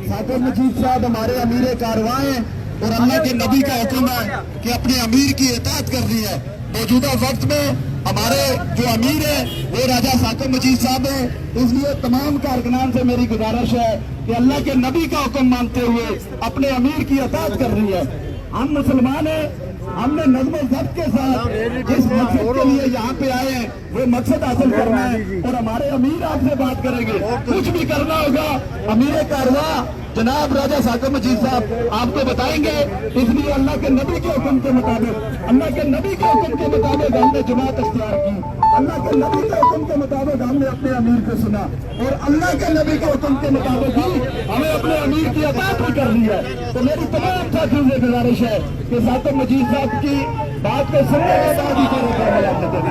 साकिब मजीद साहब हमारे अमीर कारवां हैं और अल्लाह के नबी का हुक्म है कि अपने अमीर की इताअत करनी है। मौजूदा वक्त में हमारे जो अमीर है वो राजा साकिब मजीद साहब हैं, इसलिए तमाम कारकुनान से मेरी गुजारिश है कि अल्लाह के नबी का हुक्म मानते हुए अपने अमीर की इताअत करनी है। हम मुसलमान हैं, हमने नज़्म ज़ब्त के साथ जिस मकसद के लिए यहाँ पे आए हैं वो मकसद हासिल करना है और हमारे अमीर आपसे बात करेंगे। कुछ भी करना होगा अमीर कारवां जनाब राजा साकिब मजीद साहब आपको बताएंगे। इसलिए अल्लाह के नबी के हुक्म के मुताबिक हमने जमात अख्तियार की, अल्लाह के नबी के हुक्म के मुताबिक हमने अपने अमीर को सुना और अल्लाह के नबी के हुक्म के मुताबिक ही हमें अपने अमीर की इताअत भी करनी है। तो मेरी तमाम साथियों से गुजारिश है कि साकिब मजीद साहब की बात को सुनने के बाद ही